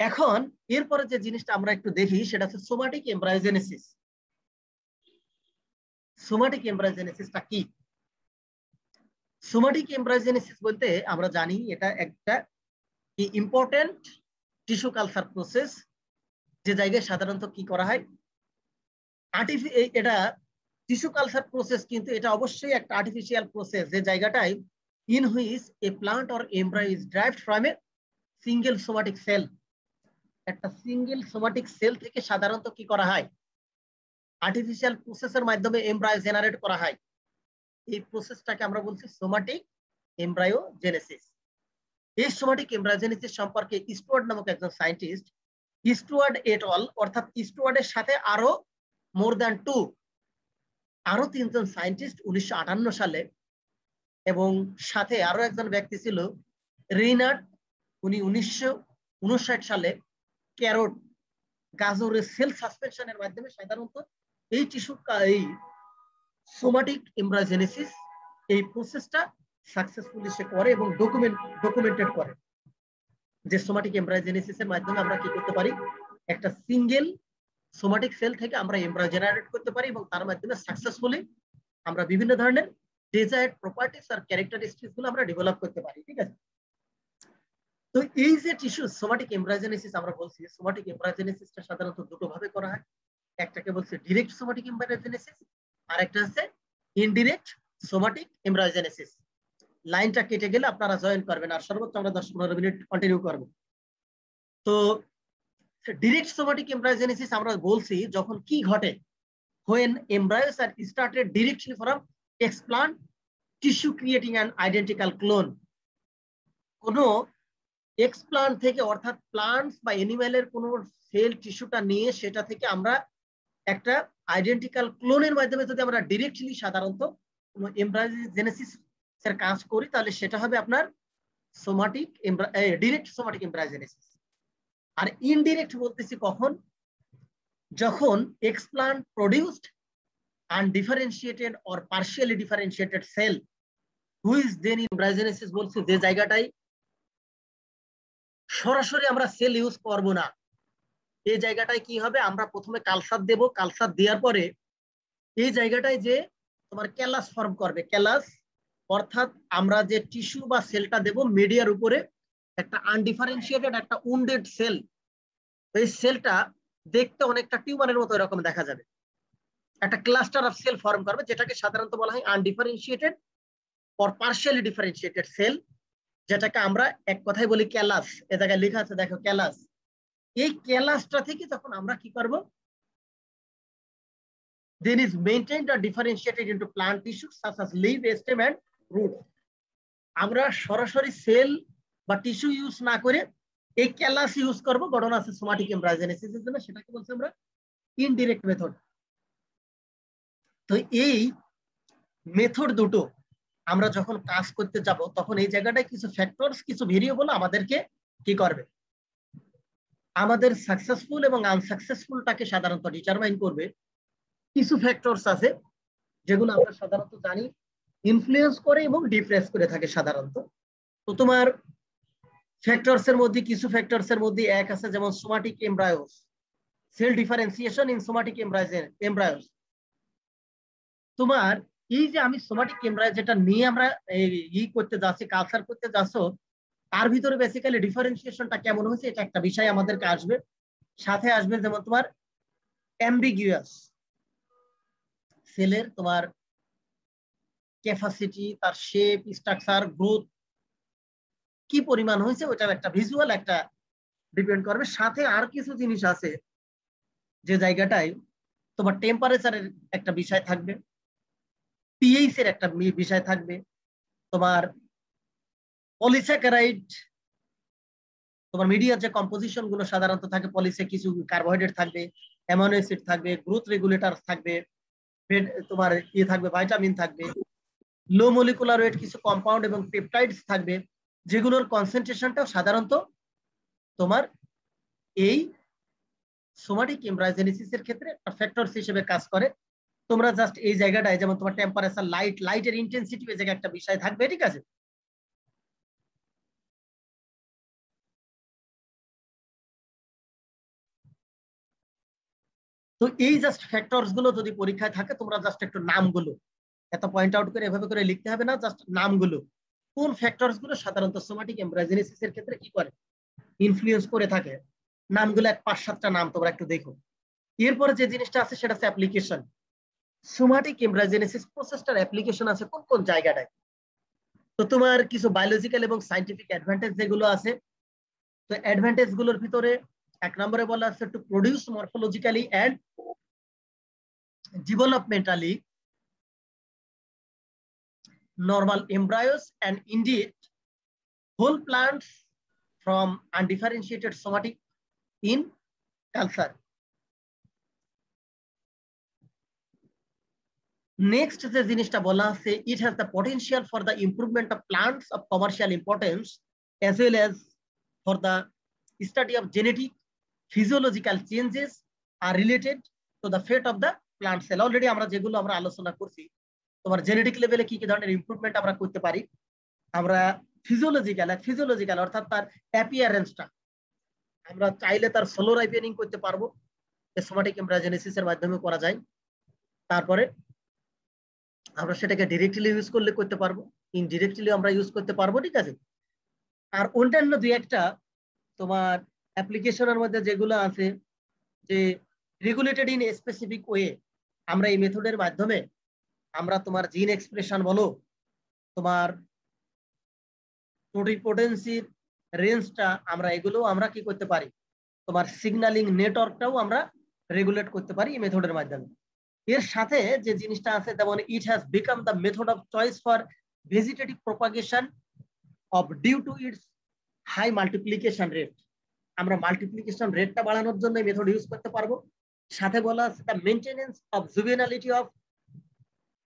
এখন এরপরে যে জিনিসটা আমরা একটু দেখি সেটা হচ্ছে সোমাটিক এমব্রায়োজেনেসিস। সোমাটিক এমব্রায়োজেনেসিসটা কি? সোমাটিক এমব্রায়োজেনেসিস বলতে আমরা জানি এটা একটা ইম্পর্টেন্ট টিস্যু কালচার প্রসেস, যে জায়গায় সাধারণত কি করা হয়, এটা টিস্যু কালচার প্রসেস, কিন্তু এটা অবশ্যই একটা আর্টিফিশিয়াল প্রসেস, যে জায়গাটায় in which a plant or embryo is ড্রাইভড from a single somatic sell. একটা সিঙ্গেল সোমাটিক সেল থেকে সাধারণত কি করা হয়, আর্টিফিশিয়াল প্রসেসের মাধ্যমে এমব্রায়ো জেনারেট করা হয়। এই প্রসেসটাকে আমরা বলছি সোমাটিক এমব্রায়োজেনেসিস। এই সোমাটিক এমব্রায়োজেনেসিস সম্পর্কে স্টুয়ার্ট নামক একজন সায়েন্টিস্ট, স্টুয়ার্ট এট অল, অর্থাৎ স্টুয়ার্টের সাথে আরো মোর দ্যান আরো 3 জন সায়েন্টিস্ট 1958 সালে, এবং সাথে আরো একজন ব্যক্তি ছিল রেইনার্ড, উনি 1959 সালে ক্যারোট গাজরের সেল সাসপেনশনের মাধ্যমে সাধারণত এই এই সোমাটিক এমব্রায়োজেনেসিস এই প্রসেসটা সাকসেসফুলি সে করে এবং ডকুমেন্টেড করে, যে সোমাটিক এমব্রায়োজেনেসিসের মাধ্যমে আমরা কি করতে পারি, একটা সিঙ্গেল সোমাটিক সেল থেকে আমরা এমব্রায়ো জেনারেট করতে পারি এবং তার মাধ্যমে সাকসেসফুলি আমরা বিভিন্ন ধরনের ডিজায়ার্ড প্রপার্টিস আর ক্যারেক্টারিস্টিক্স গুলো আমরা ডেভেলপ করতে পারি। ঠিক আছে, তো এই যে টিস্যু সোমাটিক এমব্রায়োজেনেসিস আমরা বলছি, সোমাটিক এমব্রায়োজেনেসিসটা সাধারণত দুটো ভাবে করা হয়। একটাকে বলছে ডিরেক্ট সোমাটিক এমব্রায়োজেনেসিস, আর একটা হচ্ছে ইনডিরেক্ট সোমাটিক এমব্রায়োজেনেসিস। লাইনটা কেটে গেলে আপনারা জয়েন করবেন, আর সর্বোচ্চ আমরা 10-15 মিনিট কন্টিনিউ করব। তো ডিরেক্ট সোমাটিক এমব্রায়োজেনেসিস আমরা বলছি যখন কি ঘটে, when embryos are started directly from explant tissue creating an identical clone। কোনো এক্সপ্লান্ট থেকে, অর্থাৎ প্লান্টস বা অ্যানিমেলের কোনো সেল টিস্যুটা নিয়ে সেটা থেকে আমরা একটা আইডেন্টিক্যাল ক্লোনের মাধ্যমে যদি আমরা ডিরেক্টলি সাধারণত কোনো এমব্রায়োজেনেসিস এর কাজ করি, তাহলে সেটা হবে আপনার সোমাটিক ডিরেক্ট সোমাটিক এমব্রায়োজেনেসিস। আর ইনডিরেক্ট বলতেছি কখন, যখন explant produced undifferentiated or partially differentiated cell who is then in embryogenesis বলছি, যে জায়গাটাই সরাসরি আমরা সেল ইউজ করব না, এই জায়গাটায় কি হবে, আমরা প্রথমে কালচার দেব, কালচার দেওয়ার পরে এই জায়গাটায় যে তোমার ক্যালাস ফর্ম করবে, ক্যালাস অর্থাৎ আমরা যে টিস্যু বা সেলটা দেব মিডিয়ার উপরে একটা আনডিফারেন্সিয়েটেড একটা উন্ডেড সেল, এই সেলটা দেখতে অনেকটা টিউমারের মতো এরকম দেখা যাবে, একটা ক্লাস্টার অফ সেল ফর্ম করবে, যেটাকে সাধারণত বলা হয় undifferentiated or partially differentiated cell, যেটাকে আমরা এক কথায় বলি ক্যালাস। এ জায়গায় লেখা আছে দেখো ক্যালাস। এই ক্যালাসটা থেকে যখন আমরা কি করব, then is maintained or differentiated into plant tissues such as leaf, stem and root। আমরা সরাসরি সেল বা টিস্যু ইউজ না করে এই ক্যালাস ইউজ করব, ঘটনা আছে সোমাটিক এমব্রায়োজেনেসিসের জন্য, সেটাকে বলছি আমরা ইনডিরেক্ট মেথড। তো এই মেথড দুটো আমরা যখন কাজ করতে যাব, তখন এই জায়গাটায় কিছু ফ্যাক্টরস, কিছু ভেরিয়েবল আমাদেরকে কি করবে, আমাদের সাকসেসফুল এবং আনসাকসেসফুলটাকে সাধারণত ডিটারমাইন করবে। কিছু ফ্যাক্টরস আছে যেগুলো আমরা সাধারণত জানি ইনফ্লুয়েন্স করে এবং ডিপ্রেস করে থাকে সাধারণত। তো তোমার ফ্যাক্টরস এর মধ্যে, কিছু ফ্যাক্টরস এর মধ্যে এক আছে যেমন somatic embryos, cell differentiation in somatic embryos. তোমার এই যে আমি সোমাটিক এমব্রায়ো যেটা নিয়ে আমরা করতে যাচ্ছি, কালচার করতে যাচ্ছ, তার ভিতরে বেসিক্যালি ডিফারেন্সিয়েশনটা কেমন হয়েছে এটা একটা বিষয় আমাদেরকে আসবে, সাথে আসবে যেমন তোমার অ্যাম্বিগুয়াস সেলের তোমার ক্যাপাসিটি, তার শেপ, স্ট্রাকচার, গ্রোথ কি পরিমাণ হয়েছে, ওটার একটা ভিজুয়াল একটা ডিপেন্ড করবে। সাথে আর কিছু জিনিস আছে যে জায়গাটায় তোমার টেম্পারেচারের একটা বিষয় থাকবে, পিএইচ এর একটা বিষয় থাকবে, তোমার পলিস্যাকারাইড, তোমার মিডিয়ার যে কম্পোজিশন গুলো সাধারণত থাকে, পলিসে কিছু কার্বোহাইড্রেট থাকবে, অ্যামাইনো অ্যাসিড থাকবে, গ্রোথ রেগুলেটর থাকবে, তোমার থাকবে ভাইটামিন থাকবে, লো মলিকুলার ওয়েট কিছু কম্পাউন্ড এবং পেপটাইডস থাকবে, যেগুলোর কনসেন্ট্রেশনটাও সাধারণত তোমার এই সোমাটিক এমব্রায়োজেনেসিস এর ক্ষেত্রে একটা ফ্যাক্টরস হিসেবে কাজ করে। তোমরা জাস্ট এই জায়গাটায় যেমন তোমার টেম্পারেচার, লাইটের ইন্টেন্সিটি, এই জায়গায় একটা বিষয় থাকবে, ঠিক আছে। তো এই জাস্ট ফ্যাক্টরস গুলো যদি পরীক্ষায় থাকে তোমরা জাস্ট একটু নামগুলো এত পয়েন্ট আউট করে এভাবে করে লিখতে হবে না, জাস্ট নামগুলো কোন ফ্যাক্টরস গুলো সাধারণত সোমাটিক এমব্রায়োজেনেসিস এর ক্ষেত্রে কি করে ইনফ্লুয়েন্স করে থাকে, নামগুলো এক 5-7টা নাম তোমরা একটু দেখো। এরপরে যে জিনিসটা আছে সেটা হচ্ছে অ্যাপ্লিকেশন। সোমাটিক এমব্রায়োজেনেসিস প্রসেসটার অ্যাপ্লিকেশন আছে কোন কোন জায়গাটায়। তো তোমার কিছু বায়োলজিক্যাল এবং সায়েন্টিফিক অ্যাডভান্টেজ যেগুলো আছে, তো অ্যাডভান্টেজ গুলোর ভিতরে 1 নম্বরে বলা আছে to produce morphologically and developmentally normal embryos and indeed whole plants from undifferentiated somatic in culture. Next যে জিনিসটা বলা আছে, it has the potential for the improvement of plants of commercial importance as well as for the study of genetic physiological changes are related to the fate of the plant cell. Already আমরা যেগুলো আমরা আলোচনা করছি, তোমার genetic লেভেলে কি কি ধরনের ইমপ্রুভমেন্ট আমরা করতে পারি, আমরা ফিজিওলজিক্যাল অর্থাৎ তার অ্যাপিয়ারেন্সটা আমরা চাইলে তার সোলো রাইপেনিং করতে পারবো, সোমাটিক এমব্রায়োজেনেসিস এর মাধ্যমে করা যায়। তারপরে আমরা সেটাকে ডিরেক্টলি ইউজ করলে করতে পারবো, ইনডিরেক্টলি আমরা ইউজ করতে পারবো, ঠিক আছে। আর অন্যান্য দুই একটা তোমার অ্যাপ্লিকেশনের মধ্যে যেগুলো আছে যে রেগুলেটেড ইন স্পেসিফিক ওয়ে, আমরা এই মেথডের মাধ্যমে আমরা তোমার জিন এক্সপ্রেশন বলো, তোমার টোটিপোটেন্সির রেঞ্জটা আমরা এগুলো আমরা কি করতে পারি, তোমার সিগন্যালিং নেটওয়ার্কটাও আমরা রেগুলেট করতে পারি এই মেথডের মাধ্যমে। এর সাথে যে জিনিসটা আছে যেমন it has become the method of choice for vegetative propagation of due to its high multiplication rate, আমরা মাল্টিপ্লিকেশন রেটটা বাড়ানোর জন্য এই মেথড ইউজ করতে পারবো। সাথে বলা আছে the maintenance of juvenility of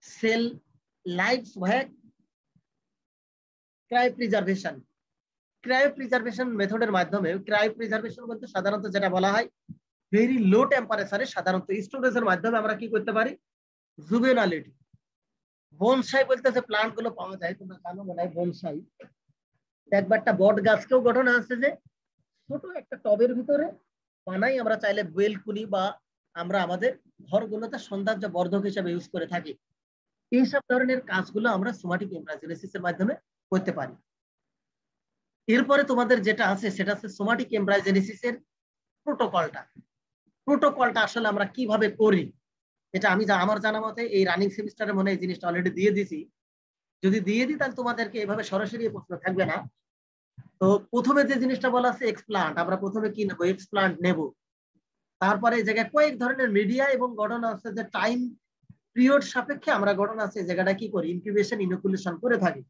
cell lives walk cryopreservation মেথডের মাধ্যমে, ক্রায়োপ্রিজার্ভেশন বলতে সাধারণত যেটা বলা হয় ভেরি লো টেম্পারেচারে সাধারণত স্টোরেজের মাধ্যমে আমরা কি করতে পারি, জুভেনালিটি। বনসাই বলতেছে প্লান্ট গুলো পাওয়া যায়, তোমরা জানো মনে হয় বনসাই, একবারটা বট গাছকেও ঘটনা আছে যে ছোট একটা টবের ভিতরে বানাই, আমরা চাইলে বেলকুনি বা আমরা আমাদের ঘরগুলোতে সৌন্দর্য বর্ধক হিসেবে ইউজ করে থাকি। এইসব ধরনের কাজগুলো আমরা সোমাটিক এমব্রায়োজেনেসিস এর মাধ্যমে করতে পারি। এরপরে তোমাদের যেটা আছে সেটা হচ্ছে সোমাটিক এমব্রায়োজেনেসিস এর প্রোটোকলটা আসলে আমরা কিভাবে করি, এটা আমি আমার জানা মতে এই রানিং সেমিস্টারে মনে এই জিনিসটা অলরেডি দিয়ে দিছি। যদি দিয়ে দিই তাহলে তোমাদেরকে এভাবে সরাসরি প্রশ্ন থাকবে না। তো প্রথমে যে জিনিসটা বলা আছে এক্সপ্লান্ট, আমরা প্রথমে কি নেবো, এক্সপ্লান্ট নেব। তারপরে এই জায়গায় কয়েক ধরনের মিডিয়া এবং ঘটনা আছে যে টাইম পিরিয়ড সাপেক্ষে আমরা ঘটনা আছে এই জায়গাটা কি করি, ইনকিউবেশন ইনোকুলেশন করে থাকি।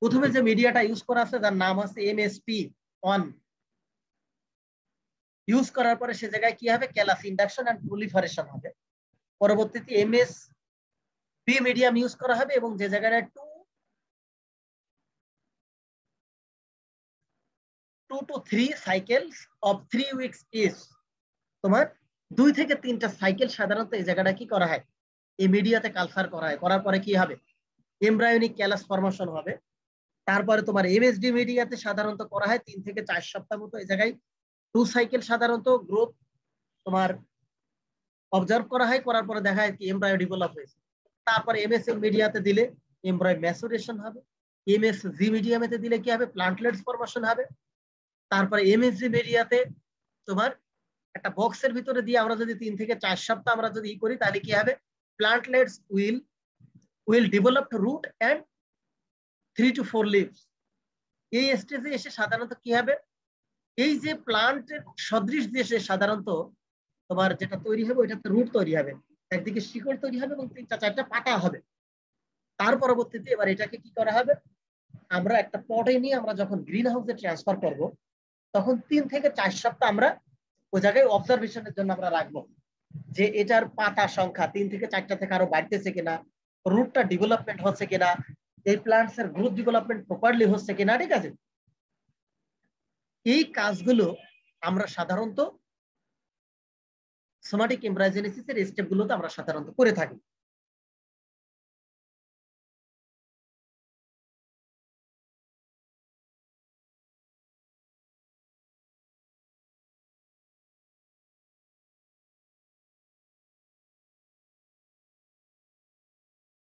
প্রথমে যে মিডিয়াটা ইউজ করা আছে তার নাম আছে MSP1। ইউজ করার পরে সে জায়গায় কি হবে, ক্যালাস ইন্ডাকশন এন্ড প্রলিফারেশন হবে। পরবর্তীতে MSP মিডিয়াম ইউজ করা হবে এবং যে জায়গায় 2 to 3 cycles of 3 weeks is, তোমার 2 থেকে 3টা সাইকেল সাধারণত এই জায়গাটা কি করা হয়, এই মিডিয়াতে কালচার করা হয়। করার পরে কি হবে, এমব্রায়োনিক ক্যালাস ফরমেশন হবে। তারপরে তোমার MSD মিডিয়াতে সাধারণত করা হয় 3 থেকে 4 সপ্তাহ মতো, এই জায়গায় 2 সাইকেল সাধারণত গ্রোথ তোমার অবজার্ভ করা হয়। করার পরে দেখা যায় কি এমব্রায়ো ডেভেলপ হয়েছে। তারপরে MSM মিডিয়াতে দিলে এমব্রায়ো ম্যাচুরেশন হবে। MSG মিডিয়ামেতে দিলে কি হবে, প্লান্টলেটস ফরমেশন হবে। তারপরে MSG মিডিয়াতে তোমার একটা বক্সের ভিতরে দিয়ে আমরা যদি 3 থেকে 4 সপ্তাহ আমরা যদি করি তাহলে কি হবে, plantlets will develop root and 3 to 4 leaves. এই স্টেজে এসে সাধারণত কি হবে, এই যে প্লান্টের সদৃশ দেশে সাধারণত তোমার যেটা তৈরি হবে ওইটাতে রুট তৈরি হবে, একদিকে শিকড় তৈরি হবে এবং 3-4টা পাতা হবে। তার পরবর্তীতে এবার এটাকে কি করা হবে, আমরা একটা পটে নিয়ে আমরা যখন গ্রিন হাউসে ট্রান্সফার করব তখন 3 থেকে 4 সপ্তাহ আমরা ওই জায়গায় অবজারভেশনের জন্য আমরা রাখবো যে এটার পাতা সংখ্যা 3 থেকে 4টা থেকে আরো বাড়তেছে কিনা, রুটটা ডেভেলপমেন্ট হচ্ছে কিনা, এই প্লান্টস এর গ্রোথ ডেভেলপমেন্ট প্রপারলি হচ্ছে কিনা, ঠিক আছে। এই কাজগুলো আমরা সাধারণত সোমাটিক এমব্রায়োজেনেসিস এর স্টেপগুলোতে আমরা সাধারণত করে থাকি।